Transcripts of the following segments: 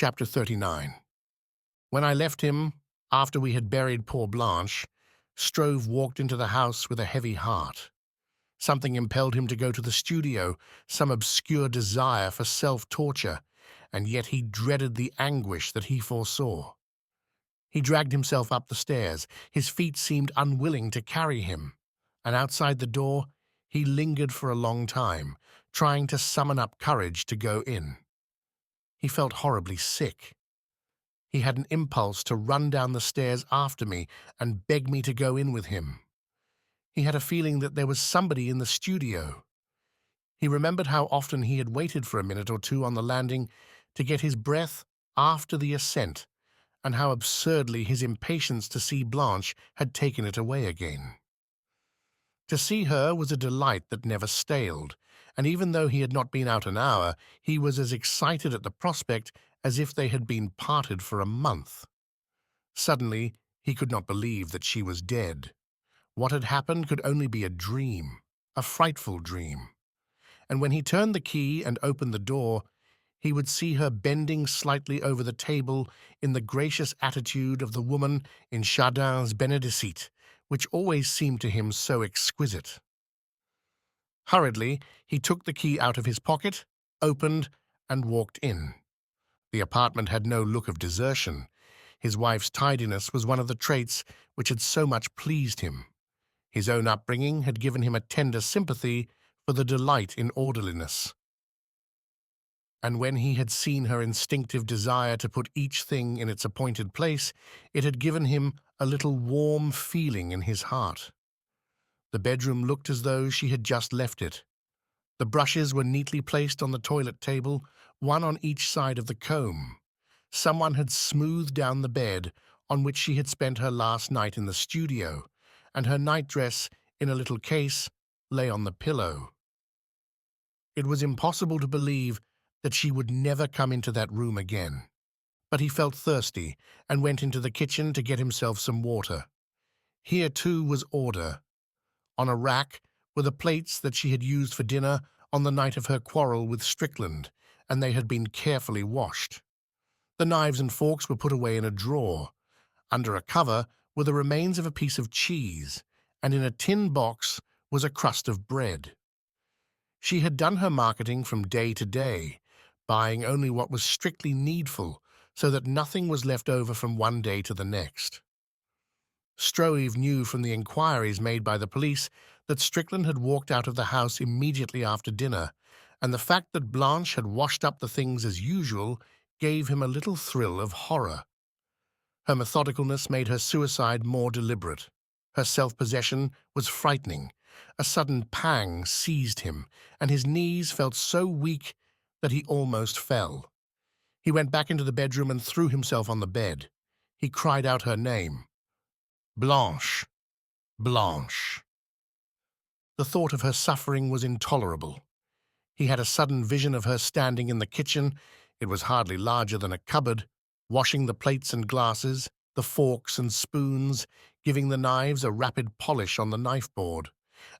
Chapter 39. When I left him, after we had buried poor Blanche, Stroeve walked into the house with a heavy heart. Something impelled him to go to the studio, some obscure desire for self-torture, and yet he dreaded the anguish that he foresaw. He dragged himself up the stairs. His feet seemed unwilling to carry him, and outside the door he lingered for a long time, trying to summon up courage to go in. He felt horribly sick. He had an impulse to run down the stairs after me and beg me to go in with him. He had a feeling that there was somebody in the studio. He remembered how often he had waited for a minute or two on the landing to get his breath after the ascent, and how absurdly his impatience to see Blanche had taken it away again. To see her was a delight that never staled, and even though he had not been out an hour, he was as excited at the prospect as if they had been parted for a month. Suddenly, he could not believe that she was dead. What had happened could only be a dream, a frightful dream. And when he turned the key and opened the door, he would see her bending slightly over the table in the gracious attitude of the woman in Chardin's Benedicite, which always seemed to him so exquisite. Hurriedly, he took the key out of his pocket, opened, and walked in. The apartment had no look of desertion. His wife's tidiness was one of the traits which had so much pleased him. His own upbringing had given him a tender sympathy for the delight in orderliness. And when he had seen her instinctive desire to put each thing in its appointed place, it had given him a little warm feeling in his heart. The bedroom looked as though she had just left it. The brushes were neatly placed on the toilet table, one on each side of the comb. Someone had smoothed down the bed on which she had spent her last night in the studio, and her nightdress, in a little case, lay on the pillow. It was impossible to believe that she would never come into that room again. But he felt thirsty and went into the kitchen to get himself some water. Here, too, was order. On a rack were the plates that she had used for dinner on the night of her quarrel with Strickland, and they had been carefully washed. The knives and forks were put away in a drawer. Under a cover were the remains of a piece of cheese, and in a tin box was a crust of bread. She had done her marketing from day to day, buying only what was strictly needful, so that nothing was left over from one day to the next. Stroeve knew from the inquiries made by the police that Strickland had walked out of the house immediately after dinner, and the fact that Blanche had washed up the things as usual gave him a little thrill of horror. Her methodicalness made her suicide more deliberate. Her self-possession was frightening. A sudden pang seized him, and his knees felt so weak that he almost fell. He went back into the bedroom and threw himself on the bed. He cried out her name. Blanche, Blanche. The thought of her suffering was intolerable. He had a sudden vision of her standing in the kitchen. It was hardly larger than a cupboard, washing the plates and glasses, the forks and spoons, giving the knives a rapid polish on the knife board,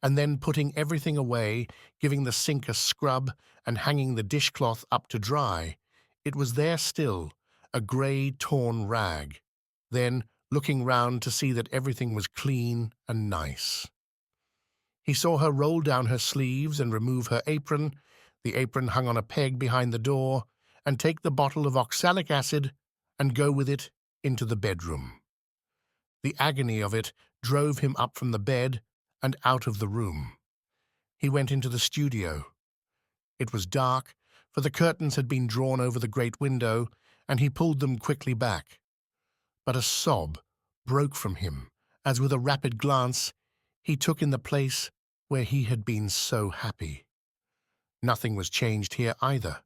and then putting everything away, giving the sink a scrub, and hanging the dishcloth up to dry. It was there still, a grey, torn rag. Then, looking round to see that everything was clean and nice. He saw her roll down her sleeves and remove her apron. The apron hung on a peg behind the door, and take the bottle of oxalic acid and go with it into the bedroom. The agony of it drove him up from the bed and out of the room. He went into the studio. It was dark, for the curtains had been drawn over the great window, and he pulled them quickly back. But a sob broke from him, as with a rapid glance he took in the place where he had been so happy. Nothing was changed here either.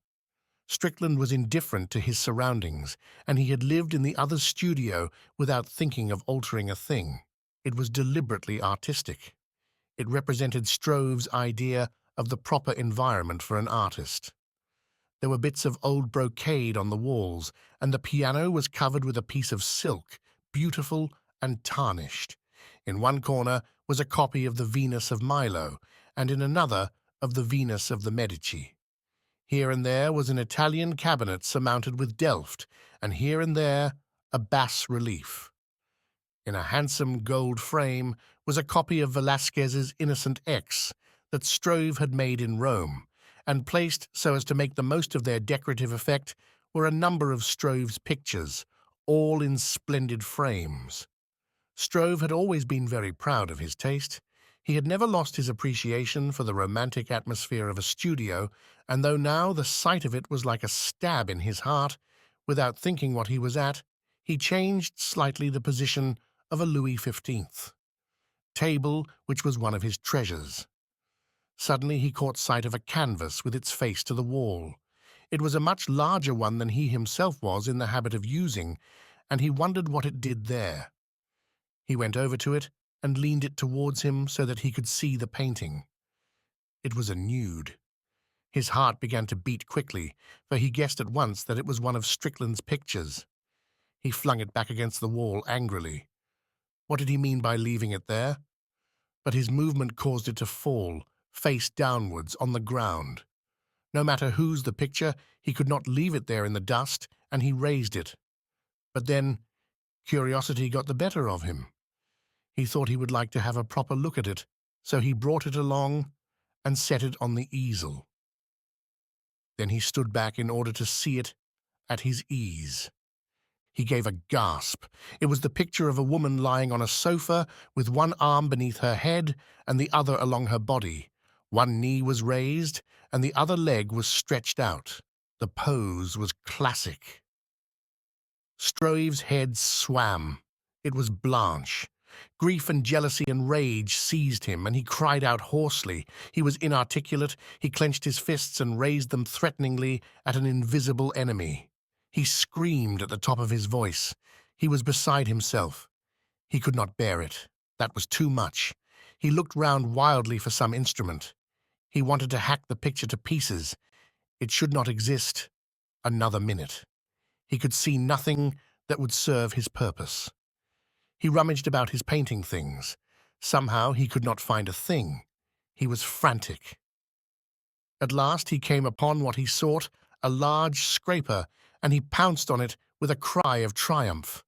Strickland was indifferent to his surroundings, and he had lived in the other's studio without thinking of altering a thing. It was deliberately artistic. It represented Stroeve's idea of the proper environment for an artist. There were bits of old brocade on the walls, and the piano was covered with a piece of silk, beautiful and tarnished. In one corner was a copy of the Venus of Milo, and in another of the Venus of the Medici. Here and there was an Italian cabinet surmounted with Delft, and here and there a bas relief. In a handsome gold frame was a copy of Velázquez's Innocent X that Struve had made in Rome, and placed so as to make the most of their decorative effect were a number of Struve's pictures, all in splendid frames. Struve had always been very proud of his taste. He had never lost his appreciation for the romantic atmosphere of a studio, and though now the sight of it was like a stab in his heart, without thinking what he was at, he changed slightly the position of a Louis XV table, which was one of his treasures. Suddenly he caught sight of a canvas with its face to the wall. It was a much larger one than he himself was in the habit of using, and he wondered what it did there. He went over to it and leaned it towards him so that he could see the painting. It was a nude. His heart began to beat quickly, for he guessed at once that it was one of Strickland's pictures. He flung it back against the wall angrily. What did he mean by leaving it there? But his movement caused it to fall, face downwards, on the ground. No matter whose the picture, he could not leave it there in the dust, and he raised it. But then curiosity got the better of him. He thought he would like to have a proper look at it, so he brought it along and set it on the easel. Then he stood back in order to see it at his ease. He gave a gasp. It was the picture of a woman lying on a sofa with one arm beneath her head and the other along her body. One knee was raised and the other leg was stretched out. The pose was classic. Struve's head swam. It was Blanche. Grief and jealousy and rage seized him, and he cried out hoarsely. He was inarticulate. He clenched his fists and raised them threateningly at an invisible enemy. He screamed at the top of his voice. He was beside himself. He could not bear it. That was too much. He looked round wildly for some instrument. He wanted to hack the picture to pieces. It should not exist another minute. He could see nothing that would serve his purpose. He rummaged about his painting things. Somehow he could not find a thing. He was frantic. At last he came upon what he sought, a large scraper, and he pounced on it with a cry of triumph.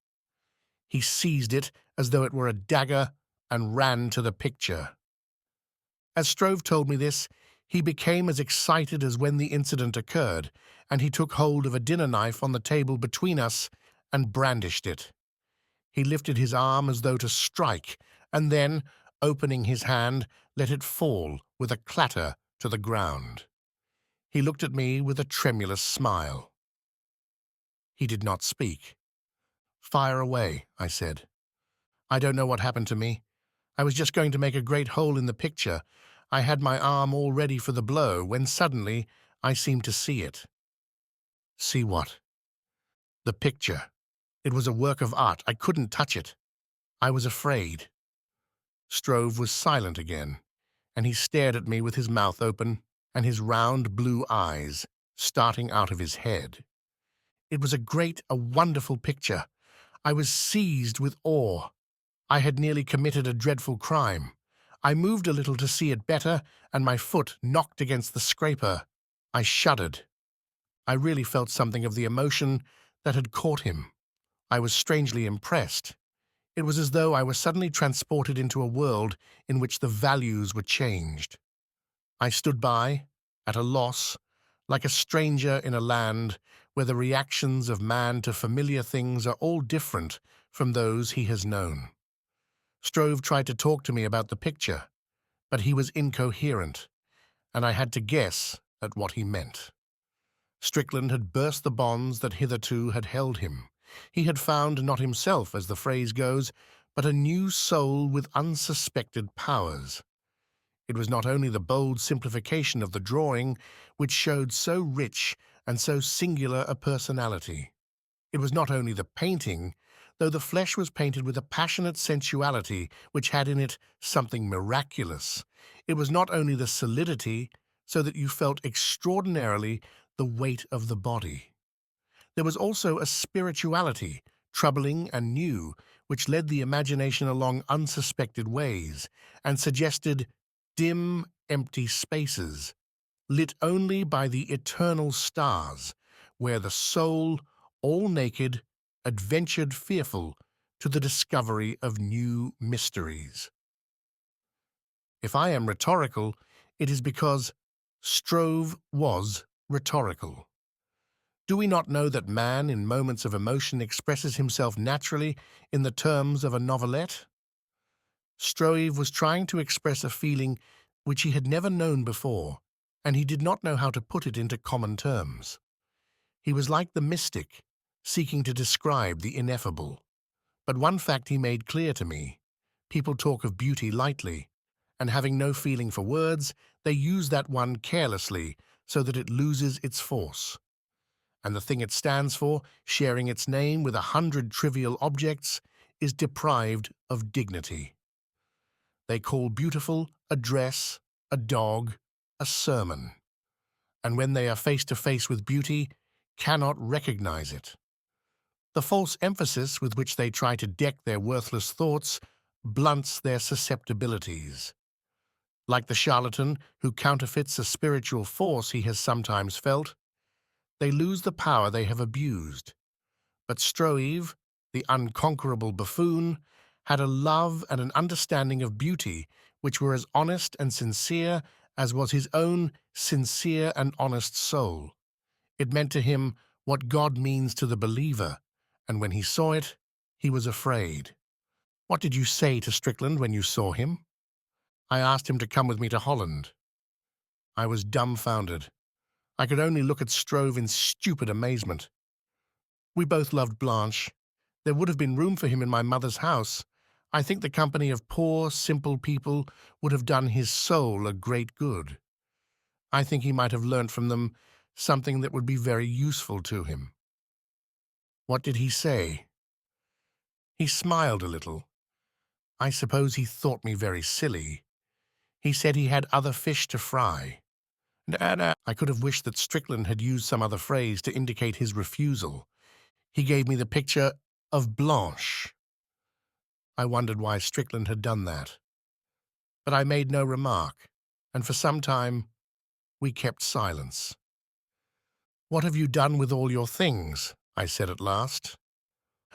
He seized it as though it were a dagger and ran to the picture. As Struve told me this, he became as excited as when the incident occurred, and he took hold of a dinner knife on the table between us and brandished it. He lifted his arm as though to strike, and then, opening his hand, let it fall with a clatter to the ground. He looked at me with a tremulous smile. He did not speak. "Fire away," I said. "I don't know what happened to me. I was just going to make a great hole in the picture. I had my arm all ready for the blow, when suddenly I seemed to see it." "See what?" "The picture. It was a work of art. I couldn't touch it. I was afraid." Struve was silent again, and he stared at me with his mouth open and his round blue eyes starting out of his head. It was a wonderful picture. I was seized with awe. I had nearly committed a dreadful crime. I moved a little to see it better, and my foot knocked against the scraper. I shuddered. I really felt something of the emotion that had caught him. I was strangely impressed. It was as though I were suddenly transported into a world in which the values were changed. I stood by, at a loss, like a stranger in a land where the reactions of man to familiar things are all different from those he has known. Struve tried to talk to me about the picture, but he was incoherent, and I had to guess at what he meant. Strickland had burst the bonds that hitherto had held him. He had found not himself, as the phrase goes, but a new soul with unsuspected powers. It was not only the bold simplification of the drawing which showed so rich and so singular a personality. It was not only the painting, though the flesh was painted with a passionate sensuality which had in it something miraculous. It was not only the solidity, so that you felt extraordinarily the weight of the body. There was also a spirituality, troubling and new, which led the imagination along unsuspected ways, and suggested dim, empty spaces, lit only by the eternal stars, where the soul, all naked, adventured fearful to the discovery of new mysteries. If I am rhetorical, it is because Struve was rhetorical. Do we not know that man, in moments of emotion, expresses himself naturally in the terms of a novelette? Struve was trying to express a feeling which he had never known before, and he did not know how to put it into common terms. He was like the mystic, seeking to describe the ineffable. But one fact he made clear to me: people talk of beauty lightly, and having no feeling for words, they use that one carelessly so that it loses its force. And the thing it stands for, sharing its name with 100 trivial objects, is deprived of dignity. They call beautiful a dress, a dog, a sermon, and when they are face to face with beauty, cannot recognize it. The false emphasis with which they try to deck their worthless thoughts blunts their susceptibilities. Like the charlatan who counterfeits a spiritual force he has sometimes felt, they lose the power they have abused. But Struve, the unconquerable buffoon, had a love and an understanding of beauty which were as honest and sincere as was his own sincere and honest soul. It meant to him what God means to the believer, and when he saw it, he was afraid. What did you say to Strickland when you saw him? I asked him to come with me to Holland. I was dumbfounded. I could only look at Struve in stupid amazement. We both loved Blanche. There would have been room for him in my mother's house. I think the company of poor, simple people would have done his soul a great good. I think he might have learnt from them something that would be very useful to him. What did he say? He smiled a little. I suppose he thought me very silly. He said he had other fish to fry. I could have wished that Strickland had used some other phrase to indicate his refusal. He gave me the picture of Blanche. I wondered why Strickland had done that. But I made no remark, and for some time we kept silence. "What have you done with all your things?" I said at last.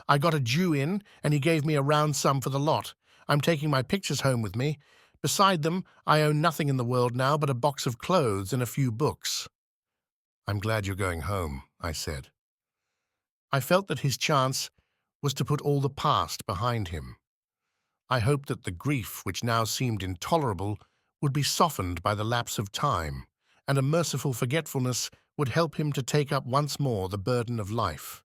"I got a Jew in, and he gave me a round sum for the lot. I'm taking my pictures home with me. Beside them, I own nothing in the world now but a box of clothes and a few books." "I'm glad you're going home," I said. I felt that his chance was to put all the past behind him. I hoped that the grief which now seemed intolerable would be softened by the lapse of time, and a merciful forgetfulness would help him to take up once more the burden of life.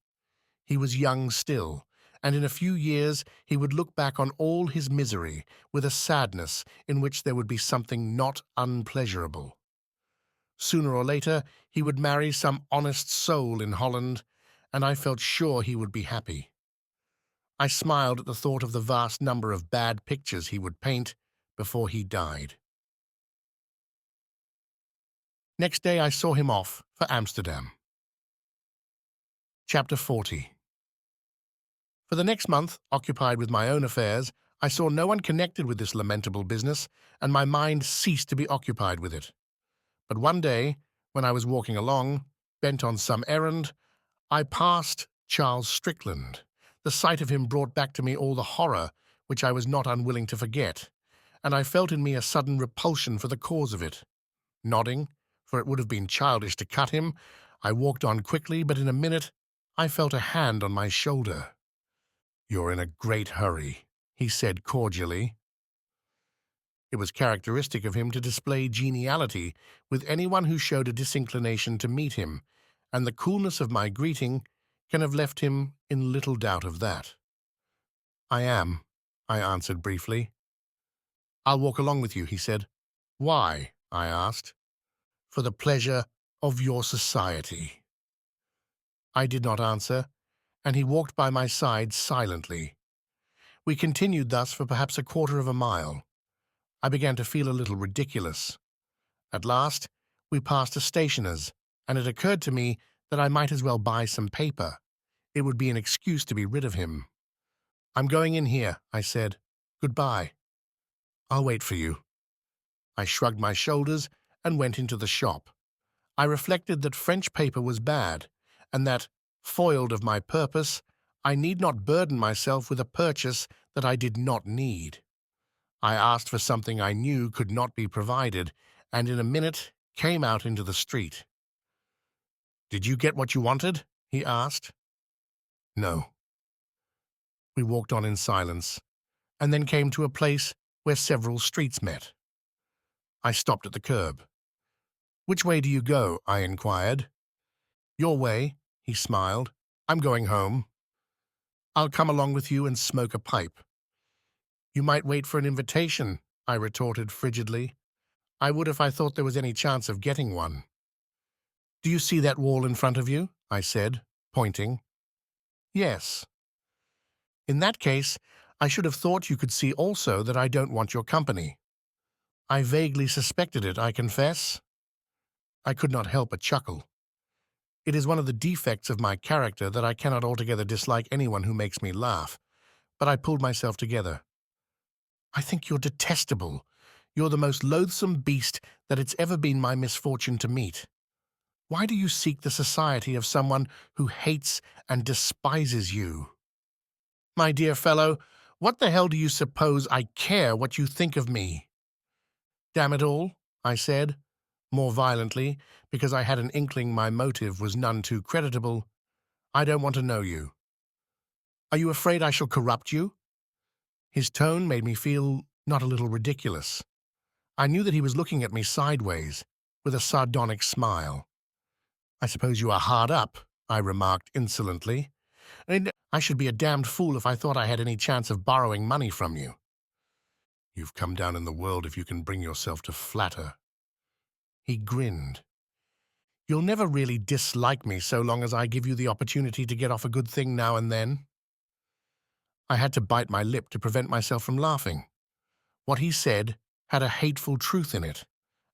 He was young still, and in a few years he would look back on all his misery with a sadness in which there would be something not unpleasurable. Sooner or later he would marry some honest soul in Holland, and I felt sure he would be happy. I smiled at the thought of the vast number of bad pictures he would paint before he died. Next day I saw him off for Amsterdam. Chapter 40. For the next month, occupied with my own affairs, I saw no one connected with this lamentable business, and my mind ceased to be occupied with it. But one day, when I was walking along, bent on some errand, I passed Charles Strickland. The sight of him brought back to me all the horror which I was not unwilling to forget, and I felt in me a sudden repulsion for the cause of it. Nodding, for it would have been childish to cut him, I walked on quickly, but in a minute I felt a hand on my shoulder. "You're in a great hurry," he said cordially. It was characteristic of him to display geniality with anyone who showed a disinclination to meet him, and the coolness of my greeting can have left him in little doubt of that. "I am," I answered briefly. "I'll walk along with you," he said. "Why?" I asked. "For the pleasure of your society." I did not answer, and he walked by my side silently. We continued thus for perhaps a quarter of a mile. I began to feel a little ridiculous. At last, we passed a stationer's, and it occurred to me that I might as well buy some paper. It would be an excuse to be rid of him. "I'm going in here," I said. "Goodbye." "I'll wait for you." I shrugged my shoulders and went into the shop. I reflected that French paper was bad, and that, foiled of my purpose, I need not burden myself with a purchase that I did not need. I asked for something I knew could not be provided, and in a minute came out into the street. "Did you get what you wanted?" he asked. "No." We walked on in silence, and then came to a place where several streets met. I stopped at the curb. "Which way do you go?" I inquired. "Your way," he smiled. "I'm going home." "I'll come along with you and smoke a pipe." "You might wait for an invitation," I retorted frigidly. "I would if I thought there was any chance of getting one." "Do you see that wall in front of you?" I said, pointing. "Yes." "In that case, I should have thought you could see also that I don't want your company." I vaguely suspected it, I confess. I could not help but chuckle. It is one of the defects of my character that I cannot altogether dislike anyone who makes me laugh, but I pulled myself together. "I think you're detestable. You're the most loathsome beast that it's ever been my misfortune to meet. Why do you seek the society of someone who hates and despises you?" "My dear fellow, what the hell do you suppose I care what you think of me?" "Damn it all," I said, more violently, because I had an inkling my motive was none too creditable. "I don't want to know you." "Are you afraid I shall corrupt you?" His tone made me feel not a little ridiculous. I knew that he was looking at me sideways, with a sardonic smile. "I suppose you are hard up," I remarked insolently. "And I should be a damned fool if I thought I had any chance of borrowing money from you." "You've come down in the world if you can bring yourself to flatter." He grinned. "You'll never really dislike me so long as I give you the opportunity to get off a good thing now and then." I had to bite my lip to prevent myself from laughing. What he said had a hateful truth in it,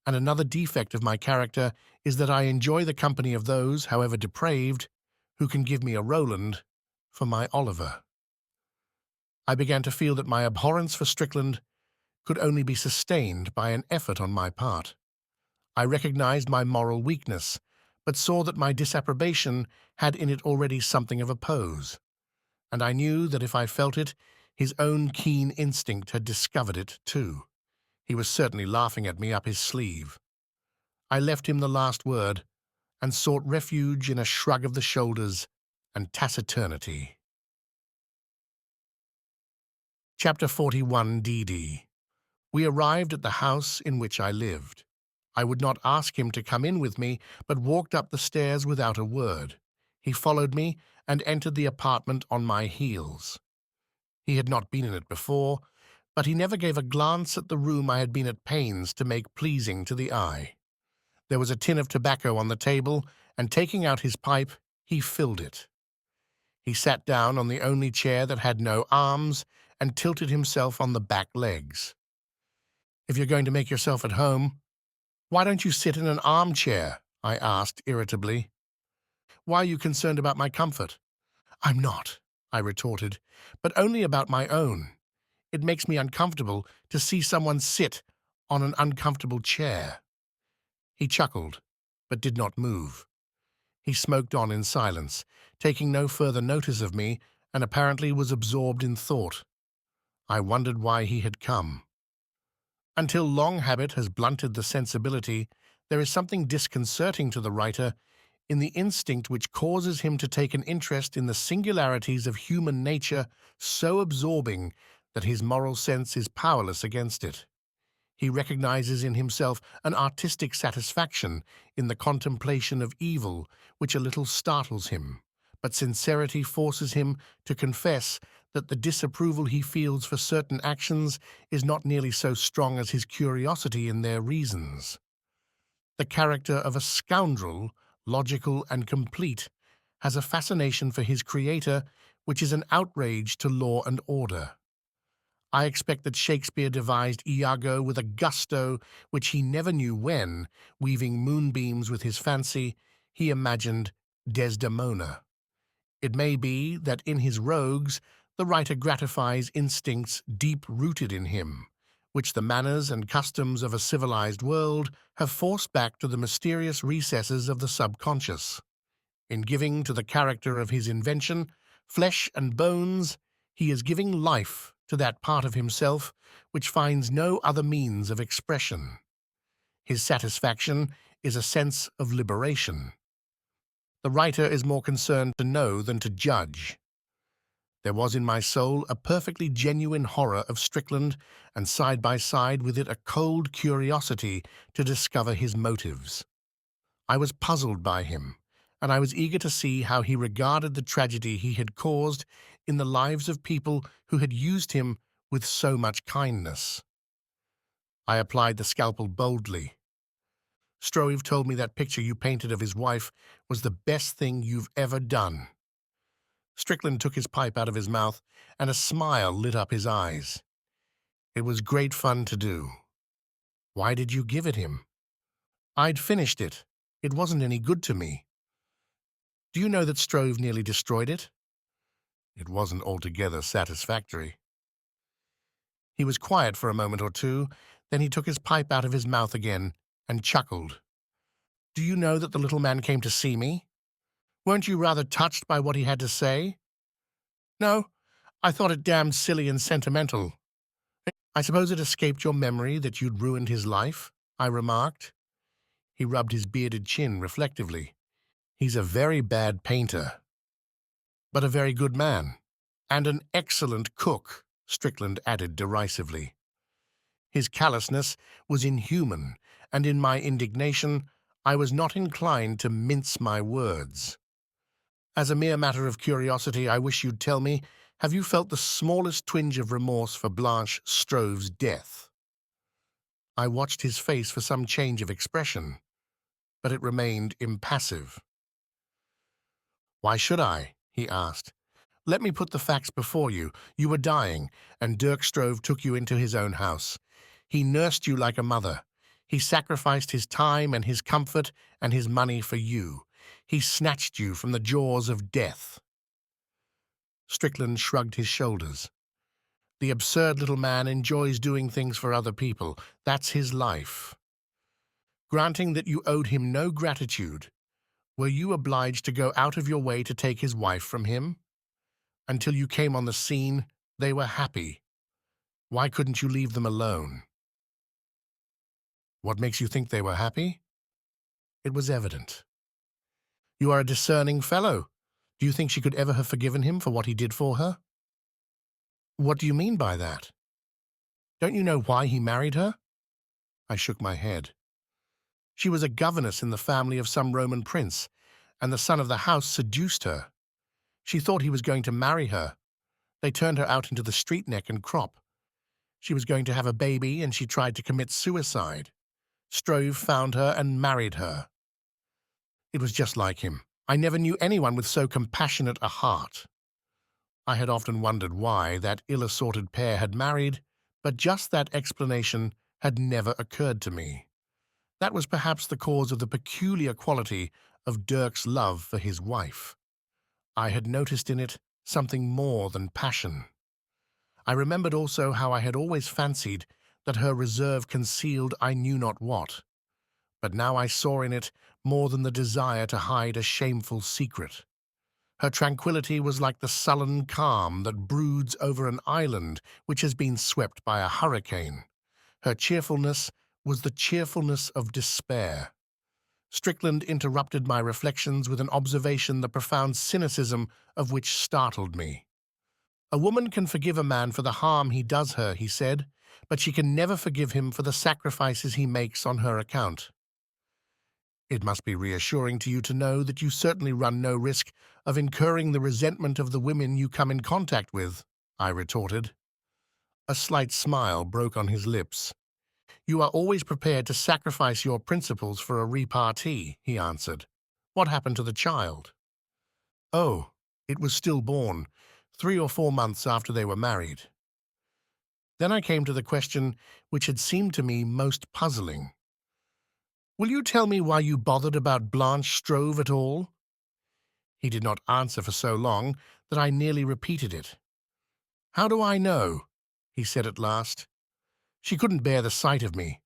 and another defect of my character is that I enjoy the company of those, however depraved, who can give me a Roland for my Oliver. I began to feel that my abhorrence for Strickland could only be sustained by an effort on my part. I recognized my moral weakness, but saw that my disapprobation had in it already something of a pose, and I knew that if I felt it, his own keen instinct had discovered it too. He was certainly laughing at me up his sleeve. I left him the last word, and sought refuge in a shrug of the shoulders and taciturnity. Chapter 41 DD. We arrived at the house in which I lived. I would not ask him to come in with me, but walked up the stairs without a word. He followed me and entered the apartment on my heels. He had not been in it before, but he never gave a glance at the room I had been at pains to make pleasing to the eye. There was a tin of tobacco on the table, and taking out his pipe, he filled it. He sat down on the only chair that had no arms and tilted himself on the back legs. "If you're going to make yourself at home, why don't you sit in an armchair?" I asked irritably. "Why are you concerned about my comfort?" "I'm not," I retorted, "but only about my own. It makes me uncomfortable to see someone sit on an uncomfortable chair." He chuckled, but did not move. He smoked on in silence, taking no further notice of me, and apparently was absorbed in thought. I wondered why he had come. Until long habit has blunted the sensibility, there is something disconcerting to the writer in the instinct which causes him to take an interest in the singularities of human nature so absorbing that his moral sense is powerless against it. He recognizes in himself an artistic satisfaction in the contemplation of evil which a little startles him, but sincerity forces him to confess that the disapproval he feels for certain actions is not nearly so strong as his curiosity in their reasons. The character of a scoundrel, logical and complete, has a fascination for his creator which is an outrage to law and order. I expect that Shakespeare devised Iago with a gusto which he never knew when, weaving moonbeams with his fancy, he imagined Desdemona. It may be that in his rogues the writer gratifies instincts deep-rooted in him, which the manners and customs of a civilized world have forced back to the mysterious recesses of the subconscious. In giving to the character of his invention flesh and bones, he is giving life to that part of himself which finds no other means of expression. His satisfaction is a sense of liberation. The writer is more concerned to know than to judge. There was in my soul a perfectly genuine horror of Strickland, and side by side with it a cold curiosity to discover his motives. I was puzzled by him, and I was eager to see how he regarded the tragedy he had caused in the lives of people who had used him with so much kindness. I applied the scalpel boldly. Stroeve told me that picture you painted of his wife was the best thing you've ever done. Strickland took his pipe out of his mouth, and a smile lit up his eyes. It was great fun to do. Why did you give it him? I'd finished it. It wasn't any good to me. Do you know that Stroeve nearly destroyed it? It wasn't altogether satisfactory. He was quiet for a moment or two, then he took his pipe out of his mouth again and chuckled. Do you know that the little man came to see me? Weren't you rather touched by what he had to say? No, I thought it damned silly and sentimental. I suppose it escaped your memory that you'd ruined his life, I remarked. He rubbed his bearded chin reflectively. He's a very bad painter, but a very good man, and an excellent cook, Strickland added derisively. His callousness was inhuman, and in my indignation I was not inclined to mince my words. As a mere matter of curiosity, I wish you'd tell me, have you felt the smallest twinge of remorse for Blanche Stroeve's death? I watched his face for some change of expression, but it remained impassive. Why should I? He asked. Let me put the facts before you. You were dying, and Dirk Stroeve took you into his own house. He nursed you like a mother. He sacrificed his time and his comfort and his money for you. He snatched you from the jaws of death. Strickland shrugged his shoulders. The absurd little man enjoys doing things for other people. That's his life. Granting that you owed him no gratitude, were you obliged to go out of your way to take his wife from him? Until you came on the scene, they were happy. Why couldn't you leave them alone? What makes you think they were happy? It was evident. You are a discerning fellow. Do you think she could ever have forgiven him for what he did for her? What do you mean by that? Don't you know why he married her? I shook my head. She was a governess in the family of some Roman prince, and the son of the house seduced her. She thought he was going to marry her. They turned her out into the street neck and crop. She was going to have a baby, and she tried to commit suicide. Stroeve found her and married her. It was just like him. I never knew anyone with so compassionate a heart. I had often wondered why that ill-assorted pair had married, but just that explanation had never occurred to me. That was perhaps the cause of the peculiar quality of Dirk's love for his wife. I had noticed in it something more than passion. I remembered also how I had always fancied that her reserve concealed I knew not what, but now I saw in it more than the desire to hide a shameful secret. Her tranquillity was like the sullen calm that broods over an island which has been swept by a hurricane. Her cheerfulness was the cheerfulness of despair. Strickland interrupted my reflections with an observation the profound cynicism of which startled me. A woman can forgive a man for the harm he does her, he said, but she can never forgive him for the sacrifices he makes on her account. It must be reassuring to you to know that you certainly run no risk of incurring the resentment of the women you come in contact with, I retorted. A slight smile broke on his lips. You are always prepared to sacrifice your principles for a repartee, he answered. What happened to the child? Oh, it was stillborn, 3 or 4 months after they were married. Then I came to the question which had seemed to me most puzzling. Will you tell me why you bothered about Blanche Stroeve at all? He did not answer for so long that I nearly repeated it. How do I know? He said at last. She couldn't bear the sight of me.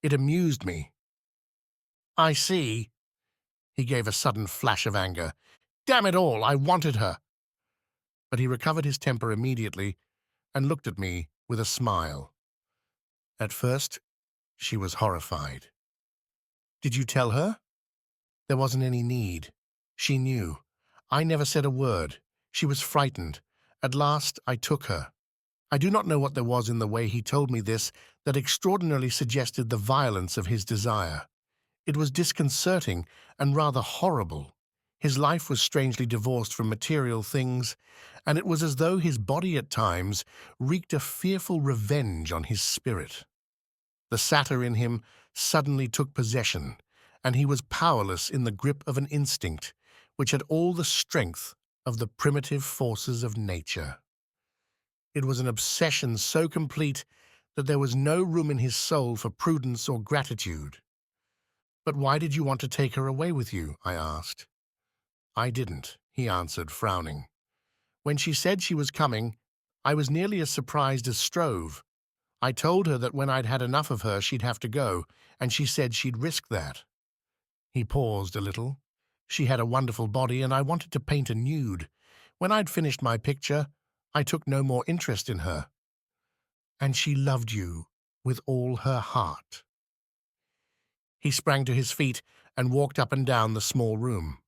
It amused me. I see. He gave a sudden flash of anger. Damn it all, I wanted her. But he recovered his temper immediately and looked at me with a smile. At first, she was horrified. Did you tell her? There wasn't any need. She knew. I never said a word. She was frightened. At last, I took her. I do not know what there was in the way he told me this that extraordinarily suggested the violence of his desire. It was disconcerting and rather horrible. His life was strangely divorced from material things, and it was as though his body at times wreaked a fearful revenge on his spirit. The satyr in him suddenly took possession, and he was powerless in the grip of an instinct which had all the strength of the primitive forces of nature. It was an obsession so complete that there was no room in his soul for prudence or gratitude. But why did you want to take her away with you? I asked. I didn't, he answered, frowning. When she said she was coming, I was nearly as surprised as Strove. I told her that when I'd had enough of her, she'd have to go, and she said she'd risk that. He paused a little. She had a wonderful body, and I wanted to paint a nude. When I'd finished my picture, I took no more interest in her. And she loved you with all her heart. He sprang to his feet and walked up and down the small room.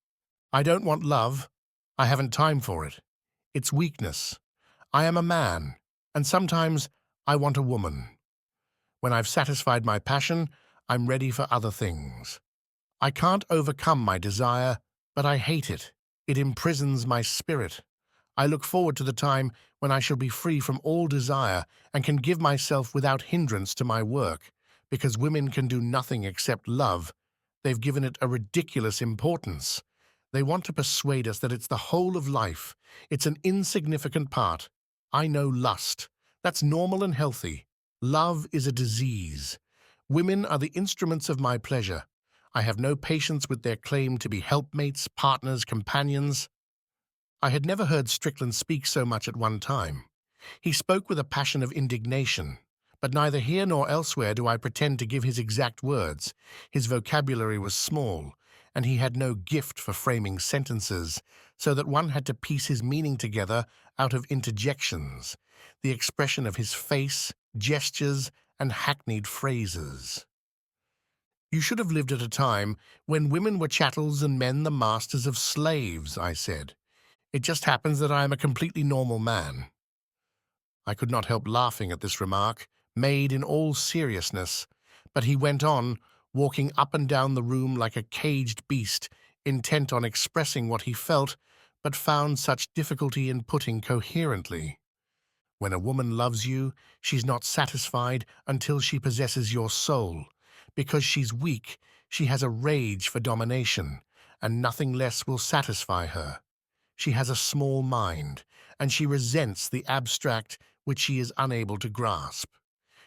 I don't want love. I haven't time for it. It's weakness. I am a man, and sometimes I want a woman. When I've satisfied my passion, I'm ready for other things. I can't overcome my desire, but I hate it. It imprisons my spirit. I look forward to the time when I shall be free from all desire and can give myself without hindrance to my work, because women can do nothing except love. They've given it a ridiculous importance. They want to persuade us that it's the whole of life. It's an insignificant part. I know lust. That's normal and healthy. Love is a disease. Women are the instruments of my pleasure. I have no patience with their claim to be helpmates, partners, companions. I had never heard Strickland speak so much at one time. He spoke with a passion of indignation, but neither here nor elsewhere do I pretend to give his exact words. His vocabulary was small, and he had no gift for framing sentences, so that one had to piece his meaning together out of interjections, the expression of his face, gestures, and hackneyed phrases. You should have lived at a time when women were chattels and men the masters of slaves, I said. It just happens that I am a completely normal man. I could not help laughing at this remark, made in all seriousness, but he went on, walking up and down the room like a caged beast, intent on expressing what he felt, but found such difficulty in putting coherently. When a woman loves you, she's not satisfied until she possesses your soul. Because she's weak, she has a rage for domination, and nothing less will satisfy her. She has a small mind, and she resents the abstract which she is unable to grasp.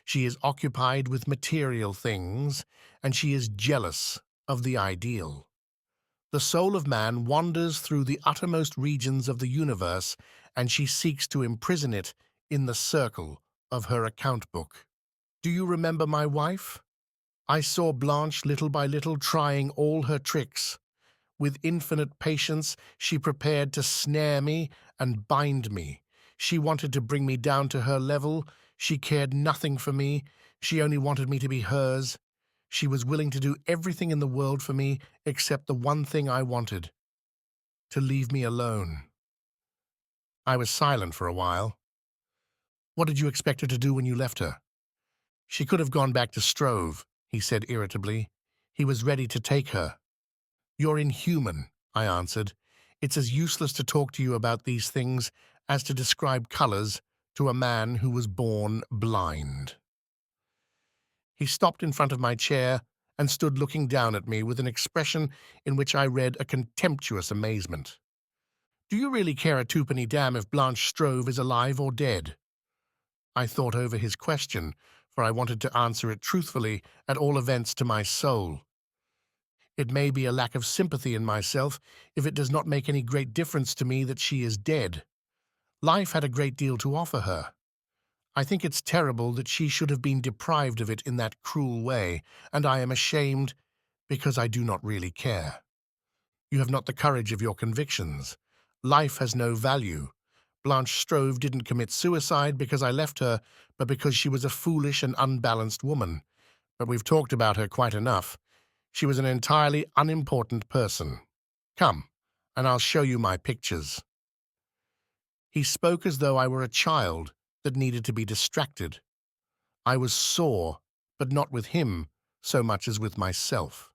She is occupied with material things, and she is jealous of the ideal. The soul of man wanders through the uttermost regions of the universe, and she seeks to imprison it in the circle of her account book. Do you remember my wife? I saw Blanche little by little trying all her tricks. With infinite patience, she prepared to snare me and bind me. She wanted to bring me down to her level. She cared nothing for me. She only wanted me to be hers. She was willing to do everything in the world for me except the one thing I wanted, to leave me alone. I was silent for a while. What did you expect her to do when you left her? She could have gone back to Strove, he said irritably. He was ready to take her. You're inhuman, I answered. It's as useless to talk to you about these things as to describe colors to a man who was born blind. He stopped in front of my chair and stood looking down at me with an expression in which I read a contemptuous amazement. Do you really care a twopenny damn if Blanche Strove is alive or dead? I thought over his question, for I wanted to answer it truthfully, at all events to my soul. It may be a lack of sympathy in myself if it does not make any great difference to me that she is dead. Life had a great deal to offer her. I think it's terrible that she should have been deprived of it in that cruel way, and I am ashamed because I do not really care. You have not the courage of your convictions. Life has no value. Blanche Stroeve didn't commit suicide because I left her, but because she was a foolish and unbalanced woman. But we've talked about her quite enough. She was an entirely unimportant person. Come, and I'll show you my pictures. He spoke as though I were a child that needed to be distracted. I was sore, but not with him so much as with myself.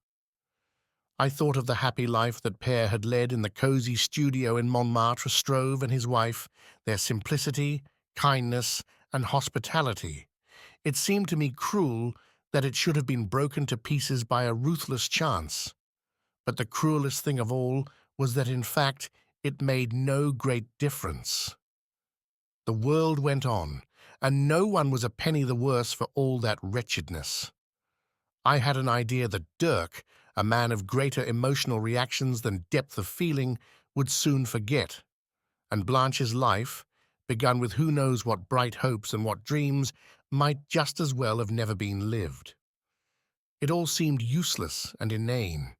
I thought of the happy life that Père had led in the cosy studio in Montmartre, Stroeve and his wife, their simplicity, kindness, and hospitality. It seemed to me cruel that it should have been broken to pieces by a ruthless chance. But the cruelest thing of all was that, in fact, it made no great difference. The world went on, and no one was a penny the worse for all that wretchedness. I had an idea that Dirk, a man of greater emotional reactions than depth of feeling, would soon forget, and Blanche's life, begun with who knows what bright hopes and what dreams, might just as well have never been lived. It all seemed useless and inane.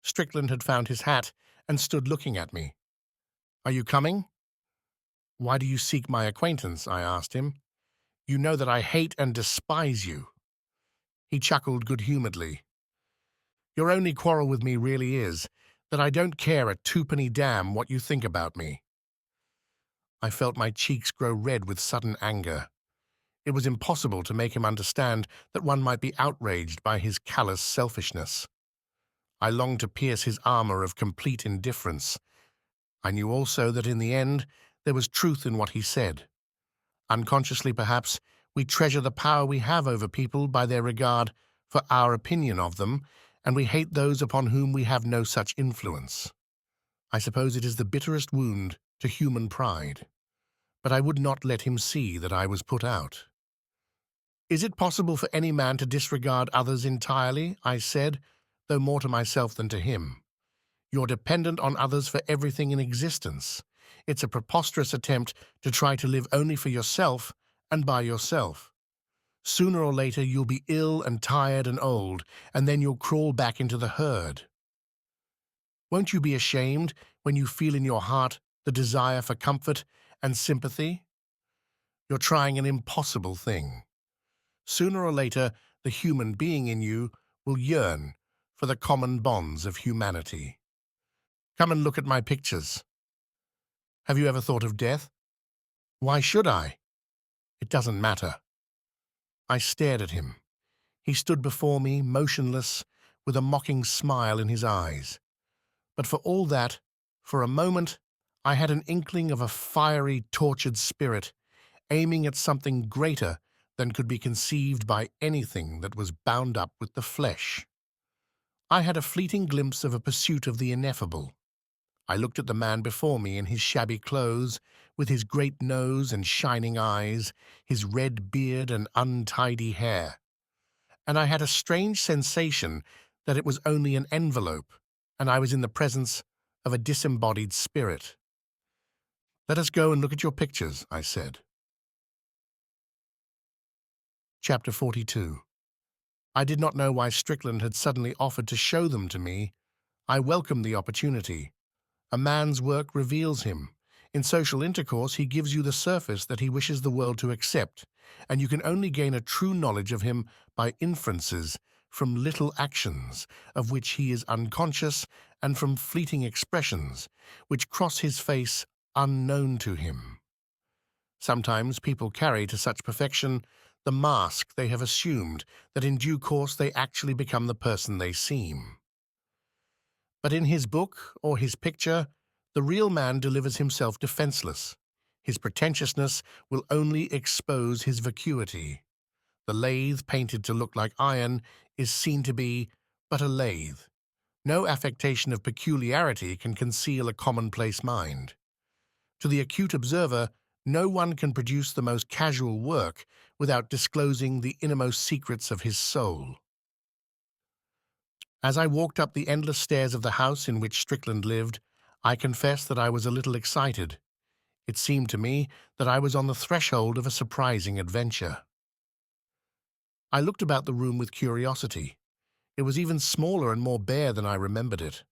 Strickland had found his hat and stood looking at me. "Are you coming?" "Why do you seek my acquaintance?" I asked him. "You know that I hate and despise you." He chuckled good-humouredly. "Your only quarrel with me really is that I don't care a twopenny damn what you think about me." I felt my cheeks grow red with sudden anger. It was impossible to make him understand that one might be outraged by his callous selfishness. I longed to pierce his armour of complete indifference. I knew also that in the end there was truth in what he said. Unconsciously, perhaps, we treasure the power we have over people by their regard for our opinion of them, and we hate those upon whom we have no such influence. I suppose it is the bitterest wound to human pride. But I would not let him see that I was put out. "Is it possible for any man to disregard others entirely?" I said, though more to myself than to him. "You're dependent on others for everything in existence. It's a preposterous attempt to try to live only for yourself and by yourself. Sooner or later you'll be ill and tired and old, and then you'll crawl back into the herd. Won't you be ashamed when you feel in your heart the desire for comfort and sympathy? You're trying an impossible thing. Sooner or later, the human being in you will yearn for the common bonds of humanity. Come and look at my pictures. Have you ever thought of death?" "Why should I?" "It doesn't matter." I stared at him. He stood before me, motionless, with a mocking smile in his eyes. But for all that, for a moment, I had an inkling of a fiery, tortured spirit, aiming at something greater than could be conceived by anything that was bound up with the flesh. I had a fleeting glimpse of a pursuit of the ineffable. I looked at the man before me in his shabby clothes, with his great nose and shining eyes, his red beard and untidy hair, and I had a strange sensation that it was only an envelope, and I was in the presence of a disembodied spirit. "Let us go and look at your pictures," I said. Chapter 42. I did not know why Strickland had suddenly offered to show them to me. I welcomed the opportunity. A man's work reveals him. In social intercourse, he gives you the surface that he wishes the world to accept, and you can only gain a true knowledge of him by inferences from little actions of which he is unconscious and from fleeting expressions which cross his face unknown to him. Sometimes people carry to such perfection the mask they have assumed that in due course they actually become the person they seem. But in his book or his picture, the real man delivers himself defenseless. His pretentiousness will only expose his vacuity. The lathe, painted to look like iron, is seen to be but a lathe. No affectation of peculiarity can conceal a commonplace mind. To the acute observer, no one can produce the most casual work without disclosing the innermost secrets of his soul. As I walked up the endless stairs of the house in which Strickland lived, I confess that I was a little excited. It seemed to me that I was on the threshold of a surprising adventure. I looked about the room with curiosity. It was even smaller and more bare than I remembered it.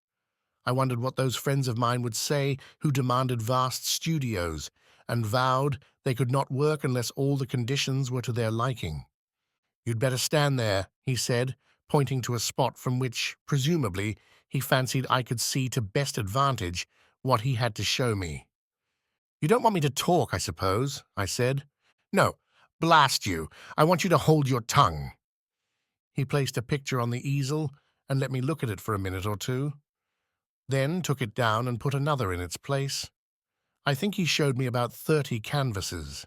I wondered what those friends of mine would say who demanded vast studios and vowed they could not work unless all the conditions were to their liking. "You'd better stand there," he said, pointing to a spot from which, presumably, he fancied I could see to best advantage what he had to show me. "You don't want me to talk, I suppose," I said. "No, blast you. I want you to hold your tongue." He placed a picture on the easel and let me look at it for a minute or two, then took it down and put another in its place. I think he showed me about 30 canvases.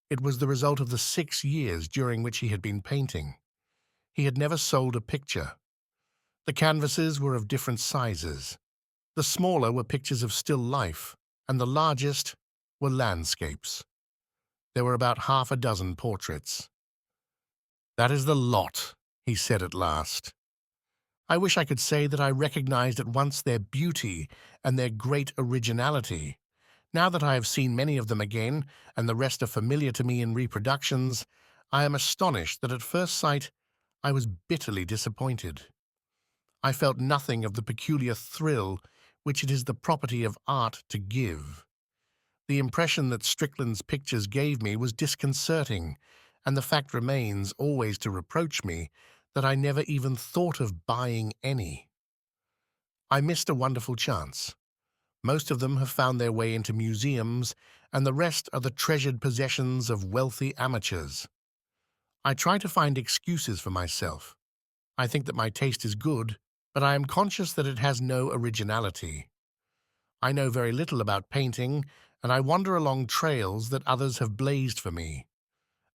It was the result of the 6 years during which he had been painting. He had never sold a picture. The canvases were of different sizes. The smaller were pictures of still life, and the largest were landscapes. There were about half a dozen portraits. "That is the lot," he said at last. I wish I could say that I recognized at once their beauty and their great originality. Now that I have seen many of them again, and the rest are familiar to me in reproductions, I am astonished that at first sight I was bitterly disappointed. I felt nothing of the peculiar thrill which it is the property of art to give. The impression that Strickland's pictures gave me was disconcerting, and the fact remains always to reproach me that I never even thought of buying any. I missed a wonderful chance. Most of them have found their way into museums, and the rest are the treasured possessions of wealthy amateurs. I try to find excuses for myself. I think that my taste is good, but I am conscious that it has no originality. I know very little about painting, and I wander along trails that others have blazed for me.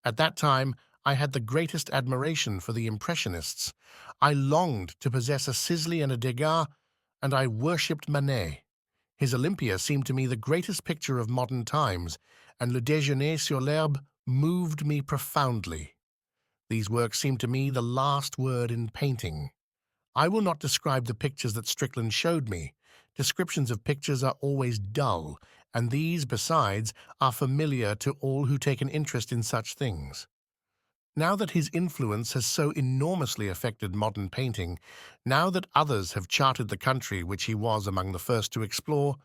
At that time, I had the greatest admiration for the Impressionists. I longed to possess a Sisley and a Degas, and I worshipped Manet. His Olympia seemed to me the greatest picture of modern times, and Le Déjeuner sur l'herbe moved me profoundly. These works seemed to me the last word in painting. I will not describe the pictures that Strickland showed me. Descriptions of pictures are always dull, and these, besides, are familiar to all who take an interest in such things. Now that his influence has so enormously affected modern painting, now that others have charted the country which he was among the first to explore,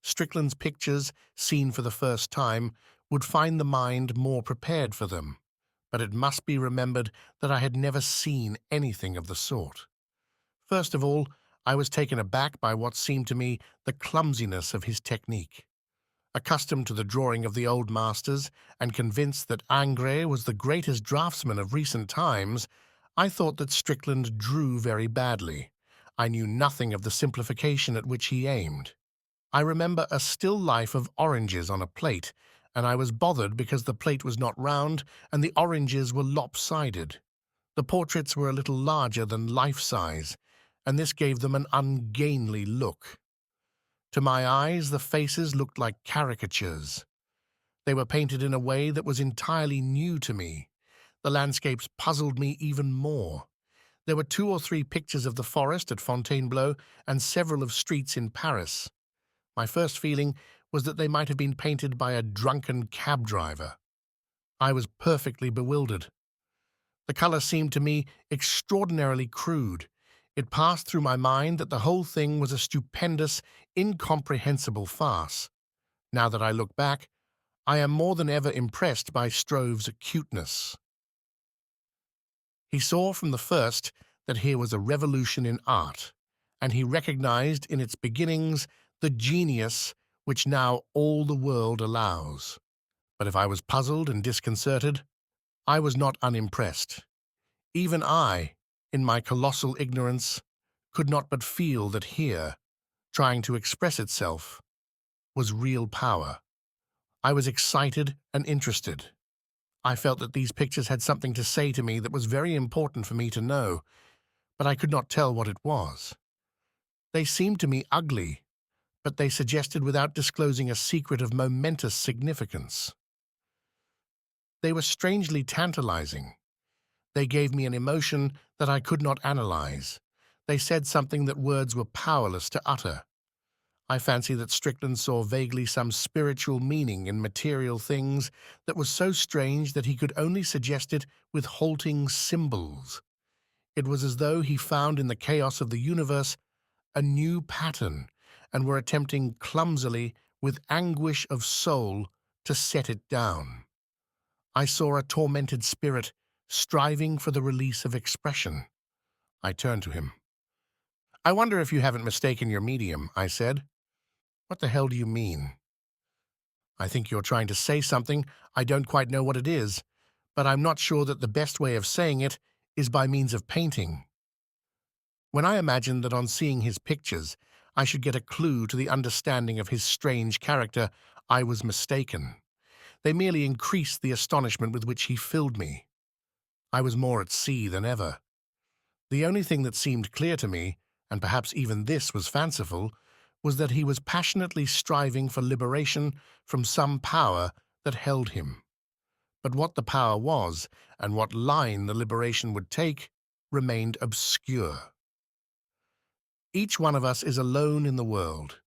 Strickland's pictures, seen for the first time, would find the mind more prepared for them. But it must be remembered that I had never seen anything of the sort. First of all, I was taken aback by what seemed to me the clumsiness of his technique. Accustomed to the drawing of the old masters, and convinced that Ingres was the greatest draftsman of recent times, I thought that Strickland drew very badly. I knew nothing of the simplification at which he aimed. I remember a still life of oranges on a plate, and I was bothered because the plate was not round and the oranges were lopsided. The portraits were a little larger than life-size, and this gave them an ungainly look. To my eyes, the faces looked like caricatures. They were painted in a way that was entirely new to me. The landscapes puzzled me even more. There were 2 or 3 pictures of the forest at Fontainebleau and several of streets in Paris. My first feeling was that they might have been painted by a drunken cab driver. I was perfectly bewildered. The color seemed to me extraordinarily crude. It passed through my mind that the whole thing was a stupendous, incomprehensible farce. Now that I look back, I am more than ever impressed by Strove's acuteness. He saw from the first that here was a revolution in art, and he recognized in its beginnings the genius which now all the world allows. But if I was puzzled and disconcerted, I was not unimpressed. Even I, in my colossal ignorance, could not but feel that here, trying to express itself, was real power. I was excited and interested. I felt that these pictures had something to say to me that was very important for me to know, but I could not tell what it was. They seemed to me ugly, but they suggested without disclosing a secret of momentous significance. They were strangely tantalizing. They gave me an emotion that I could not analyze. They said something that words were powerless to utter. I fancy that Strickland saw vaguely some spiritual meaning in material things that was so strange that he could only suggest it with halting symbols. It was as though he found in the chaos of the universe a new pattern and were attempting clumsily, with anguish of soul, to set it down. I saw a tormented spirit striving for the release of expression. I turned to him. "I wonder if you haven't mistaken your medium," I said. "What the hell do you mean?" "I think you're trying to say something. I don't quite know what it is, but I'm not sure that the best way of saying it is by means of painting." When I imagined that on seeing his pictures I should get a clue to the understanding of his strange character, I was mistaken. They merely increased the astonishment with which he filled me. I was more at sea than ever. The only thing that seemed clear to me, and perhaps even this was fanciful, was that he was passionately striving for liberation from some power that held him. But what the power was, and what line the liberation would take, remained obscure. Each one of us is alone in the world.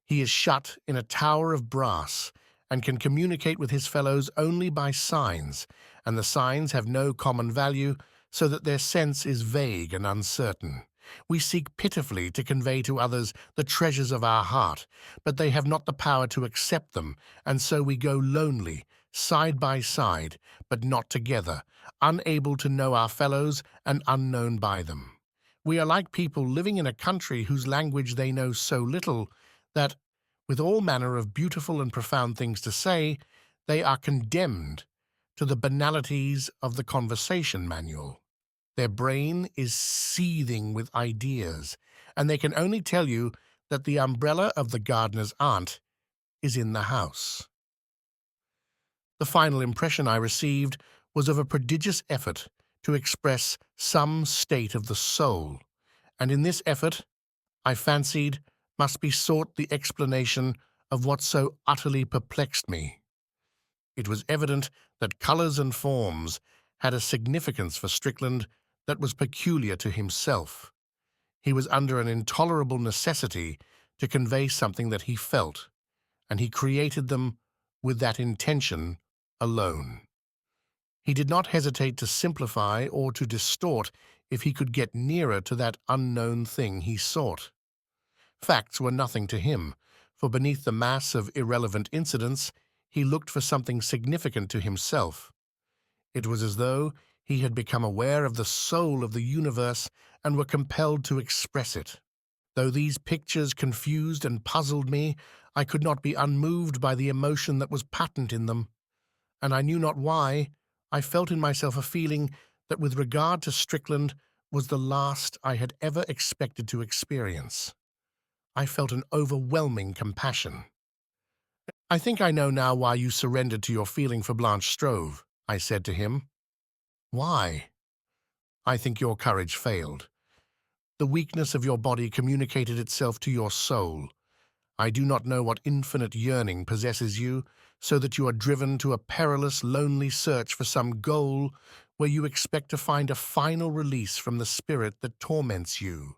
He is shut in a tower of brass and can communicate with his fellows only by signs, and the signs have no common value, so that their sense is vague and uncertain. We seek pitifully to convey to others the treasures of our heart, but they have not the power to accept them, and so we go lonely, side by side, but not together, unable to know our fellows and unknown by them. We are like people living in a country whose language they know so little that, with all manner of beautiful and profound things to say, they are condemned to the banalities of the conversation manual. Their brain is seething with ideas, and they can only tell you that the umbrella of the gardener's aunt is in the house. The final impression I received was of a prodigious effort to express some state of the soul, and in this effort, I fancied, must be sought the explanation of what so utterly perplexed me. It was evident that colours and forms had a significance for Strickland that was peculiar to himself. He was under an intolerable necessity to convey something that he felt, and he created them with that intention alone. He did not hesitate to simplify or to distort if he could get nearer to that unknown thing he sought. Facts were nothing to him, for beneath the mass of irrelevant incidents he looked for something significant to himself. It was as though he had become aware of the soul of the universe and were compelled to express it. Though these pictures confused and puzzled me, I could not be unmoved by the emotion that was patent in them, and I knew not why, I felt in myself a feeling that with regard to Strickland was the last I had ever expected to experience. I felt an overwhelming compassion. "I think I know now why you surrendered to your feeling for Blanche Stroeve," I said to him. "Why?" "I think your courage failed. The weakness of your body communicated itself to your soul. I do not know what infinite yearning possesses you, so that you are driven to a perilous, lonely search for some goal where you expect to find a final release from the spirit that torments you.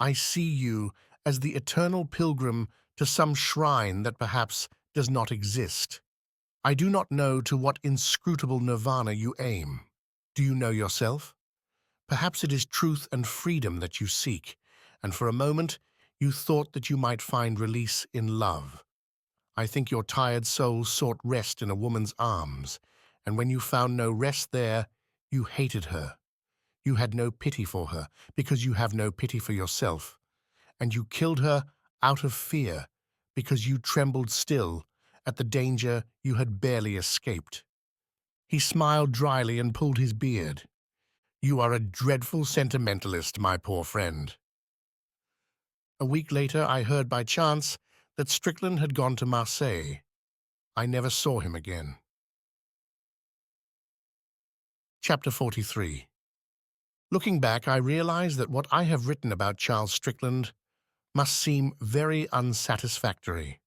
I see you as the eternal pilgrim to some shrine that perhaps does not exist. I do not know to what inscrutable nirvana you aim. Do you know yourself? Perhaps it is truth and freedom that you seek, and for a moment you thought that you might find release in love. I think your tired soul sought rest in a woman's arms, and when you found no rest there, you hated her. You had no pity for her, because you have no pity for yourself, and you killed her out of fear, because you trembled still at the danger you had barely escaped." He smiled dryly and pulled his beard. "You are a dreadful sentimentalist, my poor friend." A week later I heard by chance that Strickland had gone to Marseille. I never saw him again. Chapter 43. Looking back, I realize that what I have written about Charles Strickland must seem very unsatisfactory.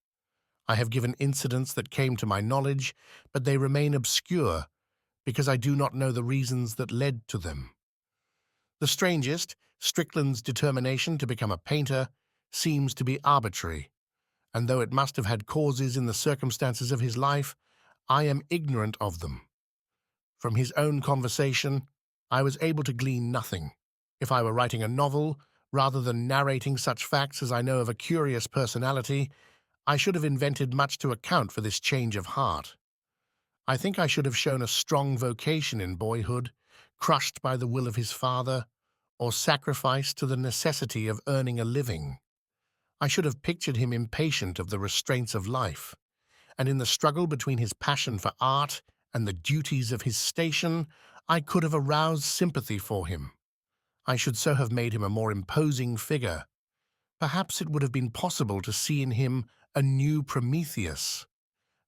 I have given incidents that came to my knowledge, but they remain obscure because I do not know the reasons that led to them. The strangest, Strickland's determination to become a painter, seems to be arbitrary. and though it must have had causes in the circumstances of his life, I am ignorant of them. From his own conversation, I was able to glean nothing. If I were writing a novel, rather than narrating such facts as I know of a curious personality, I should have invented much to account for this change of heart. I think I should have shown a strong vocation in boyhood, crushed by the will of his father, or sacrificed to the necessity of earning a living. I should have pictured him impatient of the restraints of life, and in the struggle between his passion for art and the duties of his station, I could have aroused sympathy for him. I should so have made him a more imposing figure. Perhaps it would have been possible to see in him a new Prometheus.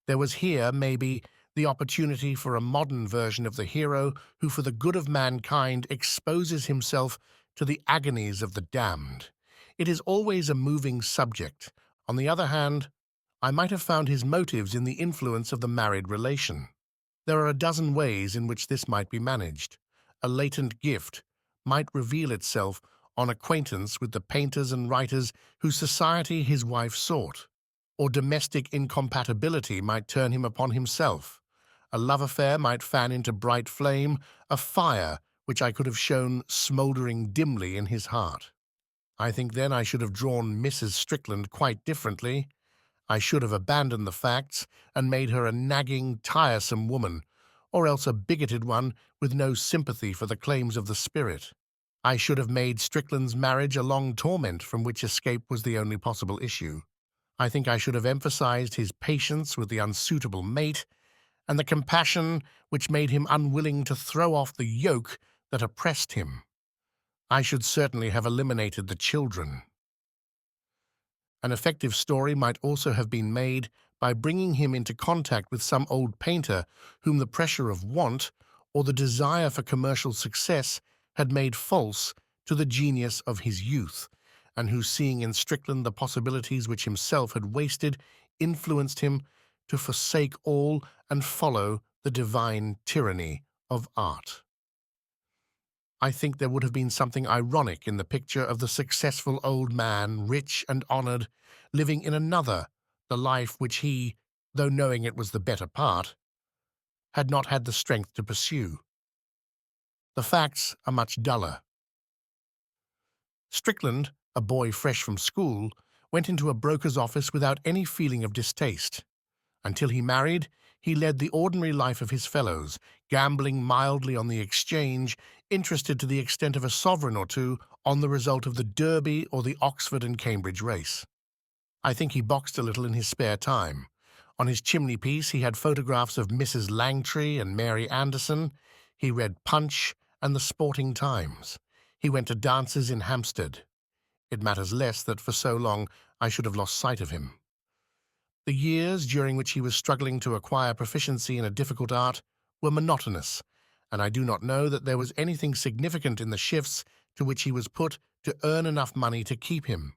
There was here, maybe, the opportunity for a modern version of the hero who, for the good of mankind, exposes himself to the agonies of the damned. It is always a moving subject. On the other hand, I might have found his motives in the influence of the married relation. There are a dozen ways in which this might be managed. A latent gift might reveal itself on acquaintance with the painters and writers whose society his wife sought, or domestic incompatibility might turn him upon himself. A love affair might fan into bright flame a fire which I could have shown smouldering dimly in his heart. I think then I should have drawn Mrs. Strickland quite differently. I should have abandoned the facts and made her a nagging, tiresome woman, or else a bigoted one with no sympathy for the claims of the spirit. I should have made Strickland's marriage a long torment from which escape was the only possible issue. I think I should have emphasized his patience with the unsuitable mate and the compassion which made him unwilling to throw off the yoke that oppressed him. I should certainly have eliminated the children. An effective story might also have been made by bringing him into contact with some old painter whom the pressure of want or the desire for commercial success had made false to the genius of his youth, and who, seeing in Strickland the possibilities which himself had wasted, influenced him to forsake all and follow the divine tyranny of art. I think there would have been something ironic in the picture of the successful old man, rich and honored, living in another, the life which he, though knowing it was the better part, had not had the strength to pursue. The facts are much duller. Strickland, a boy fresh from school, went into a broker's office without any feeling of distaste. Until he married, he led the ordinary life of his fellows, gambling mildly on the exchange, interested to the extent of a sovereign or two on the result of the Derby or the Oxford and Cambridge race. I think he boxed a little in his spare time. On his chimney-piece he had photographs of Mrs. Langtry and Mary Anderson. He read Punch and the Sporting Times. He went to dances in Hampstead. It matters less that for so long I should have lost sight of him. The years during which he was struggling to acquire proficiency in a difficult art were monotonous, and I do not know that there was anything significant in the shifts to which he was put to earn enough money to keep him.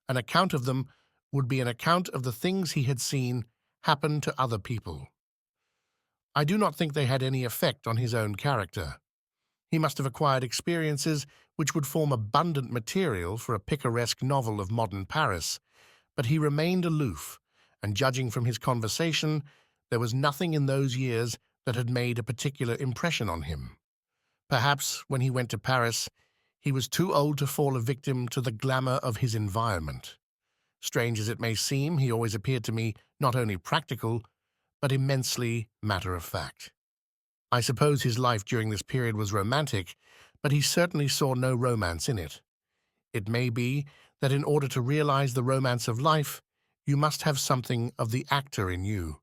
An account of them would be an account of the things he had seen happen to other people. I do not think they had any effect on his own character. He must have acquired experiences which would form abundant material for a picaresque novel of modern Paris, but he remained aloof, and judging from his conversation, there was nothing in those years that had made a particular impression on him. Perhaps, when he went to Paris, he was too old to fall a victim to the glamour of his environment. Strange as it may seem, he always appeared to me not only practical, but immensely matter-of-fact. I suppose his life during this period was romantic, but he certainly saw no romance in it. It may be that in order to realize the romance of life, you must have something of the actor in you.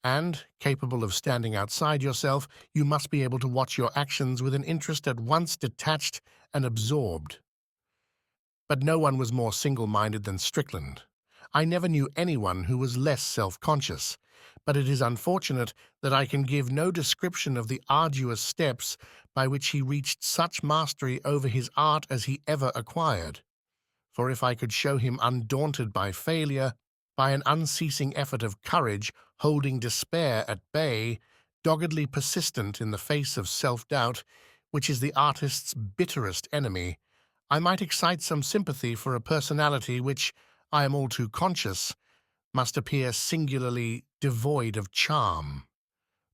And, capable of standing outside yourself, you must be able to watch your actions with an interest at once detached and absorbed. But no one was more single-minded than Strickland. I never knew anyone who was less self-conscious, but it is unfortunate that I can give no description of the arduous steps by which he reached such mastery over his art as he ever acquired. For if I could show him undaunted by failure, by an unceasing effort of courage, holding despair at bay, doggedly persistent in the face of self-doubt, which is the artist's bitterest enemy, I might excite some sympathy for a personality which, I am all too conscious, must appear singularly devoid of charm.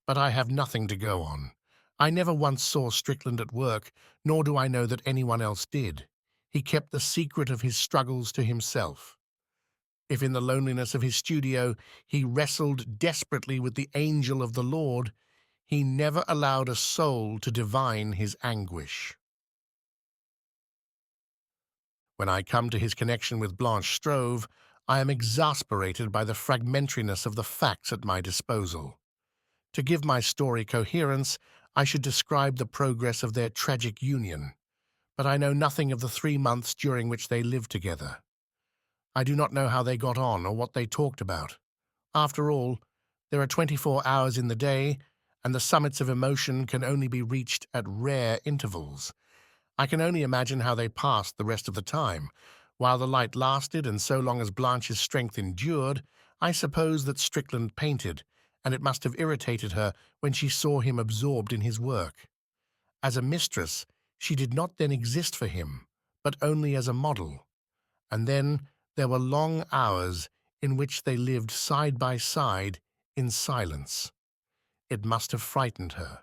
But I have nothing to go on. I never once saw Strickland at work, nor do I know that anyone else did. He kept the secret of his struggles to himself. If in the loneliness of his studio he wrestled desperately with the angel of the Lord, he never allowed a soul to divine his anguish. When I come to his connection with Blanche Stroeve, I am exasperated by the fragmentariness of the facts at my disposal. To give my story coherence, I should describe the progress of their tragic union, but I know nothing of the 3 months during which they lived together. I do not know how they got on or what they talked about. After all, there are 24 hours in the day, and the summits of emotion can only be reached at rare intervals. I can only imagine how they passed the rest of the time. While the light lasted and so long as Blanche's strength endured, I suppose that Strickland painted, and it must have irritated her when she saw him absorbed in his work. As a mistress, she did not then exist for him, but only as a model. And then there were long hours in which they lived side by side in silence. It must have frightened her.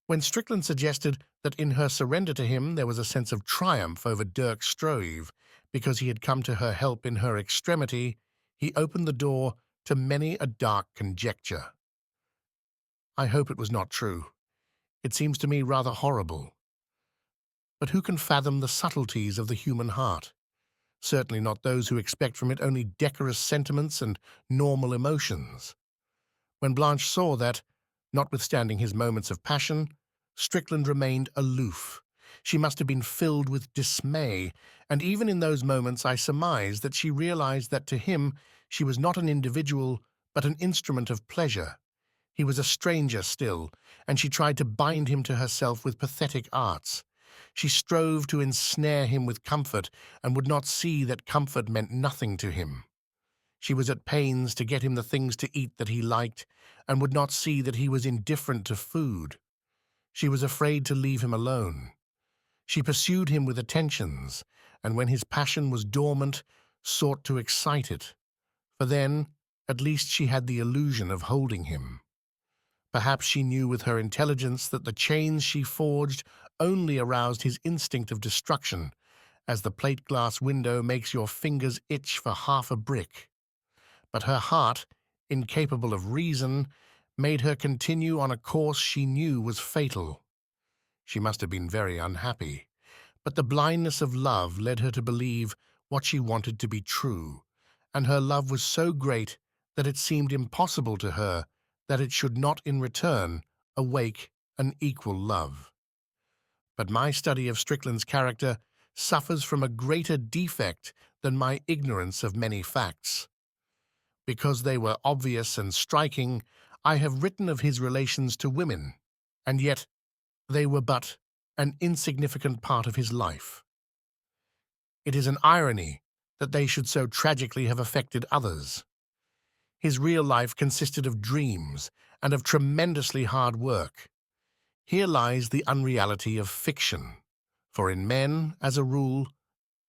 When Strickland suggested that in her surrender to him there was a sense of triumph over Dirk Stroeve because he had come to her help in her extremity, he opened the door to many a dark conjecture. I hope it was not true. It seems to me rather horrible. But who can fathom the subtleties of the human heart? Certainly not those who expect from it only decorous sentiments and normal emotions. When Blanche saw that, notwithstanding his moments of passion, Strickland remained aloof, she must have been filled with dismay, and even in those moments I surmised that she realized that to him she was not an individual, but an instrument of pleasure. He was a stranger still, and she tried to bind him to herself with pathetic arts. She strove to ensnare him with comfort, and would not see that comfort meant nothing to him. She was at pains to get him the things to eat that he liked, and would not see that he was indifferent to food. She was afraid to leave him alone. She pursued him with attentions, and when his passion was dormant, sought to excite it, for then at least she had the illusion of holding him. Perhaps she knew with her intelligence that the chains she forged only aroused his instinct of destruction, as the plate-glass window makes your fingers itch for half a brick. But her heart, incapable of reason, made her continue on a course she knew was fatal. She must have been very unhappy, but the blindness of love led her to believe what she wanted to be true, and her love was so great that it seemed impossible to her that it should not in return awake an equal love. But my study of Strickland's character suffers from a greater defect than my ignorance of many facts. Because they were obvious and striking, I have written of his relations to women, and yet they were but an insignificant part of his life. It is an irony that they should so tragically have affected others. His real life consisted of dreams and of tremendously hard work. Here lies the unreality of fiction, for in men, as a rule,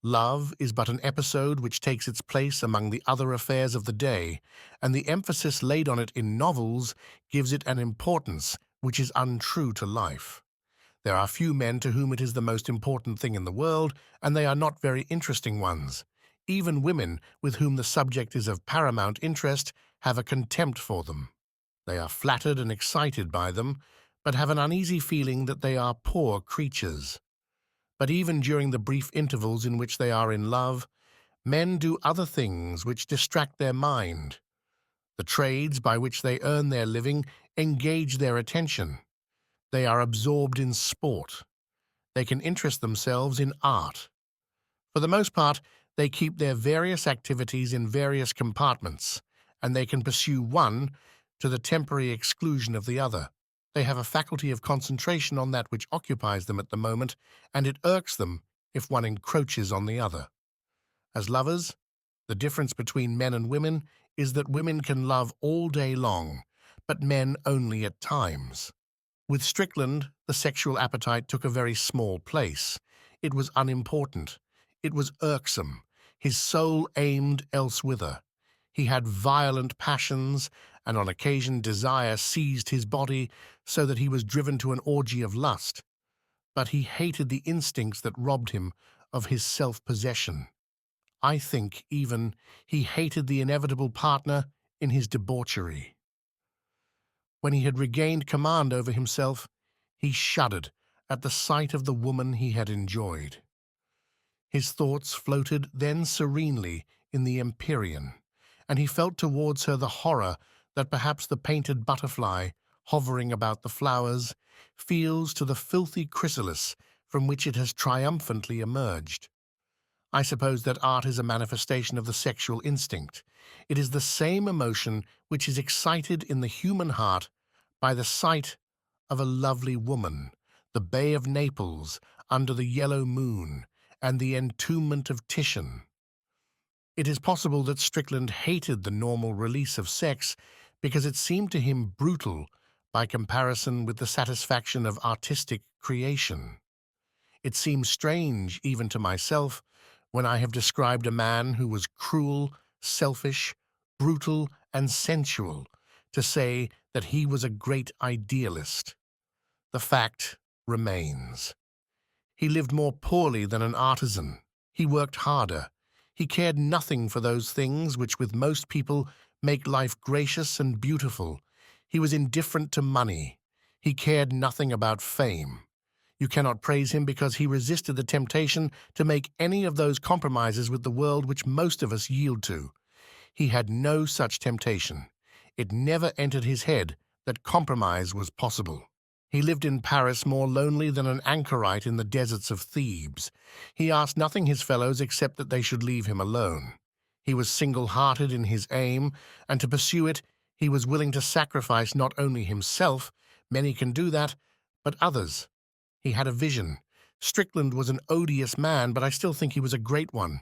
love is but an episode which takes its place among the other affairs of the day, and the emphasis laid on it in novels gives it an importance which is untrue to life. There are few men to whom it is the most important thing in the world, and they are not very interesting ones. Even women, with whom the subject is of paramount interest, have a contempt for them. They are flattered and excited by them, but have an uneasy feeling that they are poor creatures. But even during the brief intervals in which they are in love, men do other things which distract their mind. The trades by which they earn their living engage their attention. They are absorbed in sport. They can interest themselves in art. For the most part, they keep their various activities in various compartments, and they can pursue one to the temporary exclusion of the other. They have a faculty of concentration on that which occupies them at the moment, and it irks them if one encroaches on the other. As lovers, the difference between men and women is that women can love all day long, but men only at times. With Strickland, the sexual appetite took a very small place. It was unimportant. It was irksome. His soul aimed elsewhither. He had violent passions, and on occasion desire seized his body so that he was driven to an orgy of lust. But he hated the instincts that robbed him of his self-possession. I think, even, he hated the inevitable partner in his debauchery. When he had regained command over himself, he shuddered at the sight of the woman he had enjoyed. His thoughts floated then serenely in the empyrean, and he felt towards her the horror that perhaps the painted butterfly, hovering about the flowers, feels to the filthy chrysalis from which it has triumphantly emerged. I suppose that art is a manifestation of the sexual instinct. It is the same emotion which is excited in the human heart by the sight of a lovely woman, the Bay of Naples under the yellow moon, and the entombment of Titian. It is possible that Strickland hated the normal release of sex because it seemed to him brutal by comparison with the satisfaction of artistic creation. It seems strange, even to myself, when I have described a man who was cruel, selfish, brutal, and sensual, to say that he was a great idealist. The fact remains. He lived more poorly than an artisan. He worked harder. He cared nothing for those things which with most people make life gracious and beautiful. He was indifferent to money. He cared nothing about fame. You cannot praise him because he resisted the temptation to make any of those compromises with the world which most of us yield to. He had no such temptation. It never entered his head that compromise was possible. He lived in Paris more lonely than an anchorite in the deserts of Thebes. He asked nothing his fellows except that they should leave him alone. He was single-hearted in his aim, and to pursue it he was willing to sacrifice not only himself, many can do that, but others. He had a vision. Strickland was an odious man, but I still think he was a great one.